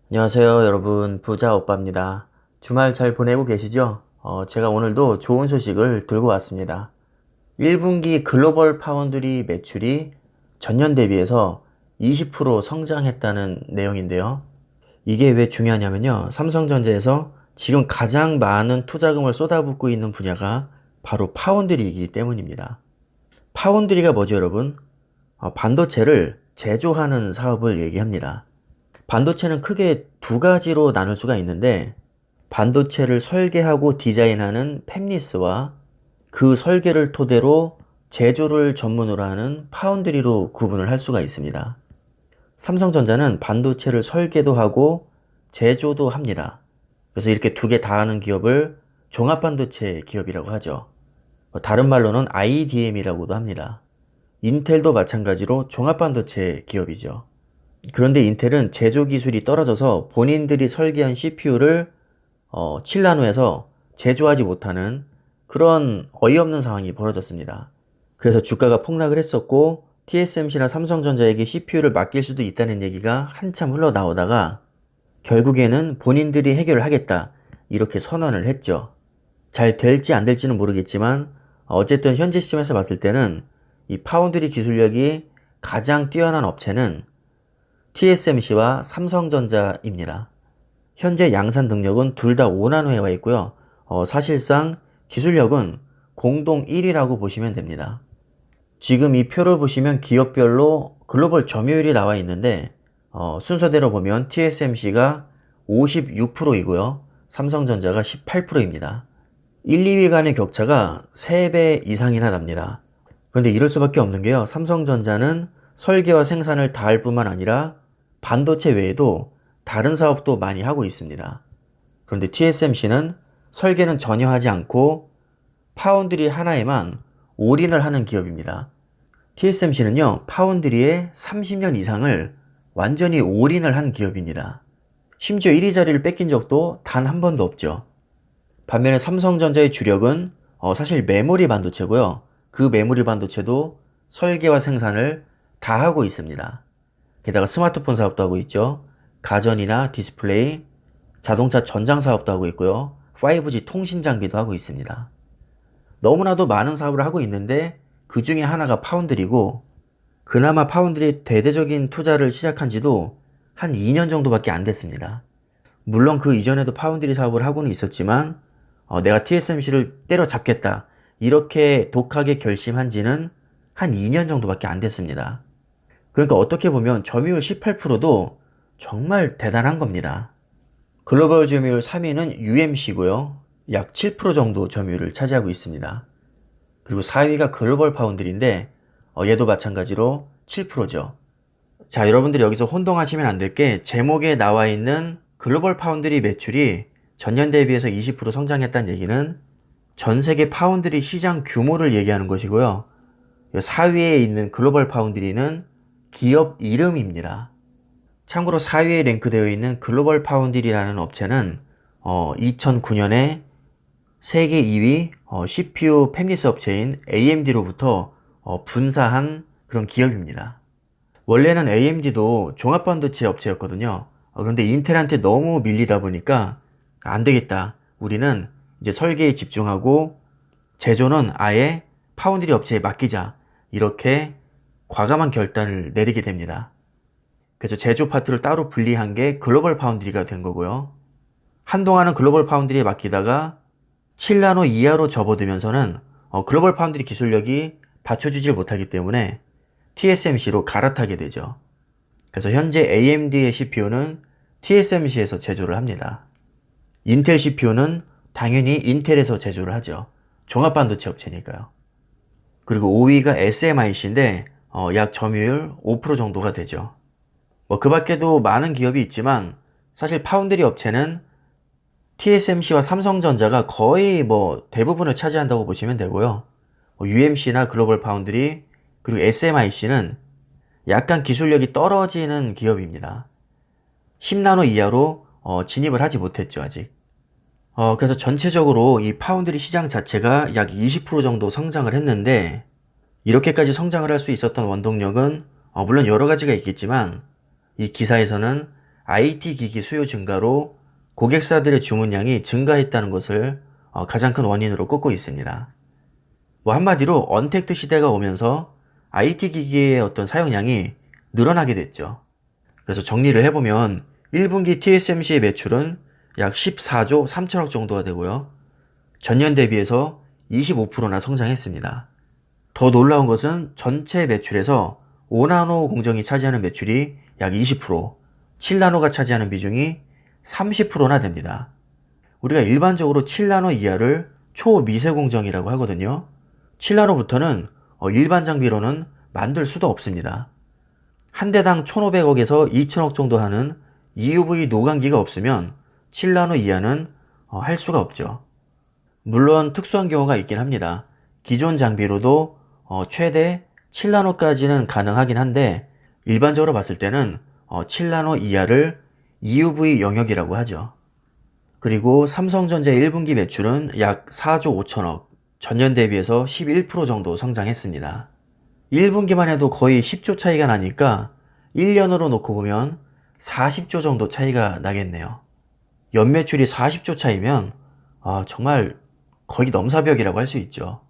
안녕하세요, 여러분. 부자 오빠입니다. 주말 잘 보내고 계시죠? 제가 오늘도 좋은 소식을 들고 왔습니다. 1분기 글로벌 파운드리 매출이 전년 대비해서 20% 성장했다는 내용인데요. 이게 왜 중요하냐면요. 삼성전자에서 지금 가장 많은 투자금을 쏟아붓고 있는 분야가 바로 파운드리이기 때문입니다. 파운드리가 뭐죠, 여러분? 반도체를 제조하는 사업을 얘기합니다. 반도체는 크게 두 가지로 나눌 수가 있는데, 반도체를 설계하고 디자인하는 팹리스와 그 설계를 토대로 제조를 전문으로 하는 파운드리로 구분을 할 수가 있습니다. 삼성전자는 반도체를 설계도 하고 제조도 합니다. 그래서 이렇게 두 개 다 하는 기업을 종합반도체 기업이라고 하죠. 다른 말로는 IDM이라고도 합니다. 인텔도 마찬가지로 종합반도체 기업이죠. 그런데 인텔은 제조 기술이 떨어져서 본인들이 설계한 CPU를 7나노에서 제조하지 못하는 그런 어이없는 상황이 벌어졌습니다. 그래서 주가가 폭락을 했었고 TSMC나 삼성전자에게 CPU를 맡길 수도 있다는 얘기가 한참 흘러나오다가 결국에는 본인들이 해결을 하겠다 이렇게 선언을 했죠. 잘 될지 안 될지는 모르겠지만 어쨌든 현재 시점에서 봤을 때는 이 파운드리 기술력이 가장 뛰어난 업체는 TSMC와 삼성전자입니다. 현재 양산 능력은 둘 다 5나노에 와 있고요. 사실상 기술력은 공동 1위라고 보시면 됩니다. 지금 이 표를 보시면 기업별로 글로벌 점유율이 나와 있는데 순서대로 보면 TSMC가 56%이고요. 삼성전자가 18%입니다. 1, 2위 간의 격차가 3배 이상이나 납니다. 그런데 이럴 수밖에 없는 게요. 삼성전자는 설계와 생산을 다 할 뿐만 아니라 반도체 외에도 다른 사업도 많이 하고 있습니다. 그런데 TSMC는 설계는 전혀 하지 않고 파운드리 하나에만 올인을 하는 기업입니다. TSMC는요, 파운드리에 30년 이상을 완전히 올인을 한 기업입니다. 심지어 1위 자리를 뺏긴 적도 단 한 번도 없죠. 반면에 삼성전자의 주력은 사실 메모리 반도체고요. 그 메모리 반도체도 설계와 생산을 다 하고 있습니다. 게다가 스마트폰 사업도 하고 있죠. 가전이나 디스플레이, 자동차 전장 사업도 하고 있고요. 5G 통신 장비도 하고 있습니다. 너무나도 많은 사업을 하고 있는데 그 중에 하나가 파운드리고 그나마 파운드리 대대적인 투자를 시작한 지도 한 2년 정도밖에 안 됐습니다. 물론 그 이전에도 파운드리 사업을 하고는 있었지만 내가 TSMC를 때려잡겠다 이렇게 독하게 결심한 지는 한 2년 정도밖에 안 됐습니다. 그러니까 어떻게 보면 점유율 18%도 정말 대단한 겁니다. 글로벌 점유율 3위는 UMC고요. 약 7% 정도 점유율을 차지하고 있습니다. 그리고 4위가 글로벌 파운드리인데 얘도 마찬가지로 7%죠. 자, 여러분들이 여기서 혼동하시면 안 될 게 제목에 나와 있는 글로벌 파운드리 매출이 전년 대비해서 20% 성장했다는 얘기는 전 세계 파운드리 시장 규모를 얘기하는 것이고요. 4위에 있는 글로벌 파운드리는 기업 이름입니다. 참고로 4위에 랭크되어 있는 글로벌 파운드리라는 업체는 2009년에 세계 2위 CPU 팹리스 업체인 AMD로부터 분사한 그런 기업입니다. 원래는 AMD도 종합반도체 업체였거든요. 그런데 인텔한테 너무 밀리다 보니까 안 되겠다. 우리는 이제 설계에 집중하고 제조는 아예 파운드리 업체에 맡기자. 이렇게 과감한 결단을 내리게 됩니다. 그래서 제조 파트를 따로 분리한 게 글로벌 파운드리가 된 거고요. 한동안은 글로벌 파운드리에 맡기다가 7나노 이하로 접어들면서는 글로벌 파운드리 기술력이 받쳐주질 못하기 때문에 TSMC로 갈아타게 되죠. 그래서 현재 AMD의 CPU는 TSMC에서 제조를 합니다. 인텔 CPU는 당연히 인텔에서 제조를 하죠. 종합반도체 업체니까요. 그리고 5위가 SMIC인데 약 점유율 5% 정도가 되죠. 그 밖에도 많은 기업이 있지만 사실 파운드리 업체는 TSMC와 삼성전자가 거의 대부분을 차지한다고 보시면 되고요. UMC나 글로벌 파운드리 그리고 SMIC는 약간 기술력이 떨어지는 기업입니다. 10나노 이하로 진입을 하지 못했죠, 아직. 그래서 전체적으로 이 파운드리 시장 자체가 약 20% 정도 성장을 했는데 이렇게까지 성장을 할 수 있었던 원동력은 물론 여러 가지가 있겠지만 이 기사에서는 IT 기기 수요 증가로 고객사들의 주문량이 증가했다는 것을 가장 큰 원인으로 꼽고 있습니다. 뭐 한마디로 언택트 시대가 오면서 IT 기기의 어떤 사용량이 늘어나게 됐죠. 그래서 정리를 해보면 1분기 TSMC의 매출은 약 14조 3천억 정도가 되고요. 전년 대비해서 25%나 성장했습니다. 더 놀라운 것은 전체 매출에서 5나노 공정이 차지하는 매출이 약 20%, 7나노가 차지하는 비중이 30%나 됩니다. 우리가 일반적으로 7나노 이하를 초미세 공정이라고 하거든요. 7나노부터는 일반 장비로는 만들 수도 없습니다. 한 대당 1,500억에서 2,000억 정도 하는 EUV 노광기가 없으면 7나노 이하는 할 수가 없죠. 물론 특수한 경우가 있긴 합니다. 기존 장비로도 최대 7나노까지는 가능하긴 한데 일반적으로 봤을 때는 7나노 이하를 EUV 영역이라고 하죠. 그리고 삼성전자의 1분기 매출은 약 4조 5천억, 전년 대비해서 11% 정도 성장했습니다. 1분기만 해도 거의 10조 차이가 나니까 1년으로 놓고 보면 40조 정도 차이가 나겠네요. 연매출이 40조 차이면 정말 거의 넘사벽이라고 할 수 있죠.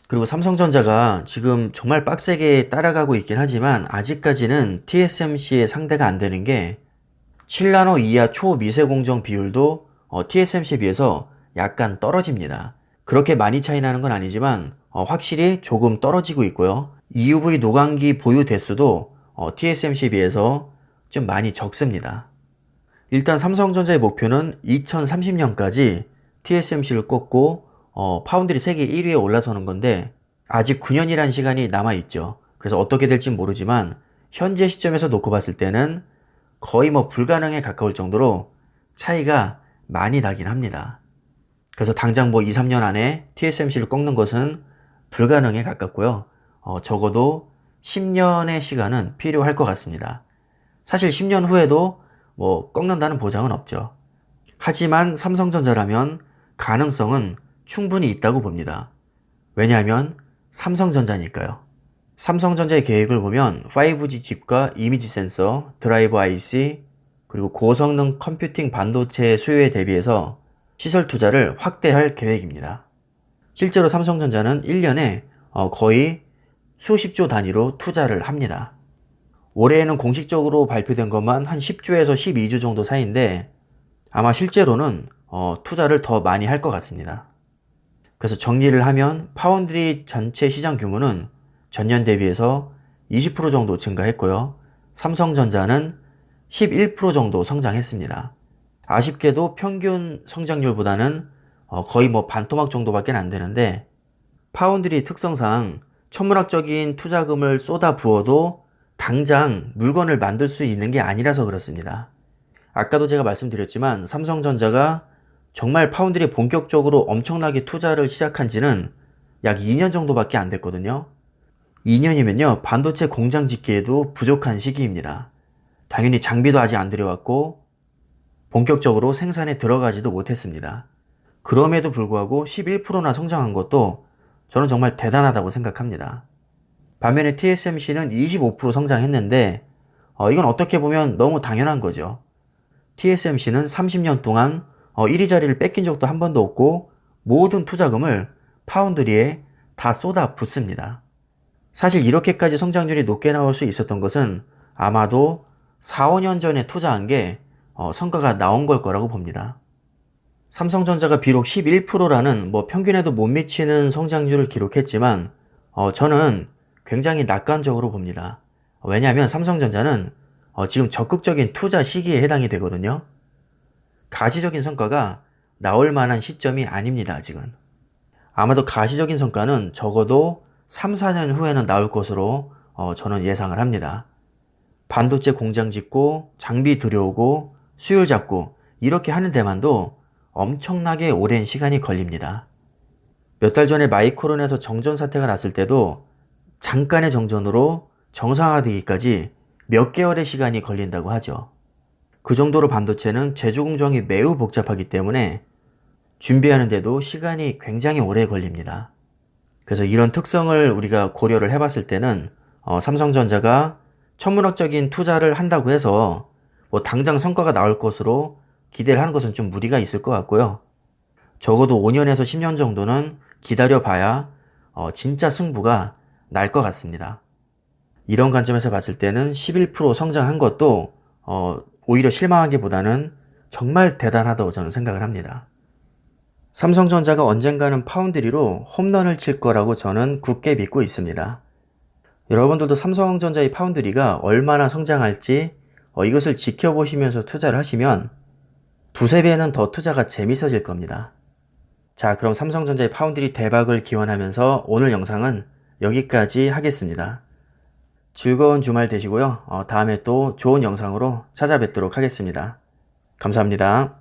그리고 삼성전자가 지금 정말 빡세게 따라가고 있긴 하지만 아직까지는 TSMC의 상대가 안 되는 게 7나노 이하 초미세 공정 비율도 TSMC에 비해서 약간 떨어집니다. 그렇게 많이 차이 나는 건 아니지만 확실히 조금 떨어지고 있고요. EUV 노광기 보유 대수도 TSMC에 비해서 좀 많이 적습니다. 일단 삼성전자의 목표는 2030년까지 TSMC를 꺾고 파운드리 세계 1위에 올라서는 건데 아직 9년이라는 시간이 남아있죠. 그래서 어떻게 될지 모르지만 현재 시점에서 놓고 봤을 때는 거의 불가능에 가까울 정도로 차이가 많이 나긴 합니다. 그래서 당장 2, 3년 안에 TSMC를 꺾는 것은 불가능에 가깝고요. 적어도 10년의 시간은 필요할 것 같습니다. 사실 10년 후에도 꺾는다는 보장은 없죠. 하지만 삼성전자라면 가능성은 충분히 있다고 봅니다. 왜냐하면 삼성전자니까요. 삼성전자의 계획을 보면 5G 칩과 이미지 센서, 드라이버 IC, 그리고 고성능 컴퓨팅 반도체 수요에 대비해서 시설 투자를 확대할 계획입니다. 실제로 삼성전자는 1년에 거의 수십조 단위로 투자를 합니다. 올해에는 공식적으로 발표된 것만 한 10조에서 12조 정도 사이인데 아마 실제로는 투자를 더 많이 할 것 같습니다. 그래서 정리를 하면 파운드리 전체 시장 규모는 전년 대비해서 20% 정도 증가했고요. 삼성전자는 11% 정도 성장했습니다. 아쉽게도 평균 성장률보다는 거의 반토막 정도밖에 안 되는데 파운드리 특성상 천문학적인 투자금을 쏟아 부어도 당장 물건을 만들 수 있는 게 아니라서 그렇습니다. 아까도 제가 말씀드렸지만 삼성전자가 정말 파운드리에 본격적으로 엄청나게 투자를 시작한 지는 약 2년 정도밖에 안 됐거든요. 2년이면요 반도체 공장 짓기에도 부족한 시기입니다. 당연히 장비도 아직 안 들여왔고 본격적으로 생산에 들어가지도 못했습니다. 그럼에도 불구하고 11%나 성장한 것도 저는 정말 대단하다고 생각합니다. 반면에 TSMC는 25% 성장했는데 이건 어떻게 보면 너무 당연한 거죠. TSMC는 30년 동안 1위 자리를 뺏긴 적도 한 번도 없고 모든 투자금을 파운드리에 다 쏟아 붓습니다. 사실 이렇게까지 성장률이 높게 나올 수 있었던 것은 아마도 4, 5년 전에 투자한 게 성과가 나온 걸 거라고 봅니다. 삼성전자가 비록 11%라는 평균에도 못 미치는 성장률을 기록했지만 저는 굉장히 낙관적으로 봅니다. 왜냐하면 삼성전자는 지금 적극적인 투자 시기에 해당이 되거든요. 가시적인 성과가 나올 만한 시점이 아닙니다. 아직은. 아마도 가시적인 성과는 적어도 3, 4년 후에는 나올 것으로 저는 예상을 합니다. 반도체 공장 짓고 장비 들여오고 수율 잡고 이렇게 하는 데만도 엄청나게 오랜 시간이 걸립니다. 몇 달 전에 마이크론에서 정전 사태가 났을 때도 잠깐의 정전으로 정상화되기까지 몇 개월의 시간이 걸린다고 하죠. 그 정도로 반도체는 제조 공정이 매우 복잡하기 때문에 준비하는데도 시간이 굉장히 오래 걸립니다. 그래서 이런 특성을 우리가 고려를 해봤을 때는 삼성전자가 천문학적인 투자를 한다고 해서 뭐 당장 성과가 나올 것으로 기대를 하는 것은 좀 무리가 있을 것 같고요. 적어도 5년에서 10년 정도는 기다려봐야 진짜 승부가 날 것 같습니다. 이런 관점에서 봤을 때는 11% 성장한 것도 오히려 실망하기보다는 정말 대단하다고 저는 생각을 합니다. 삼성전자가 언젠가는 파운드리로 홈런을 칠 거라고 저는 굳게 믿고 있습니다. 여러분들도 삼성전자의 파운드리가 얼마나 성장할지 이것을 지켜보시면서 투자를 하시면 두세 배는 더 투자가 재밌어질 겁니다. 자, 그럼 삼성전자의 파운드리 대박을 기원하면서 오늘 영상은 여기까지 하겠습니다. 즐거운 주말 되시고요. 다음에 또 좋은 영상으로 찾아뵙도록 하겠습니다. 감사합니다.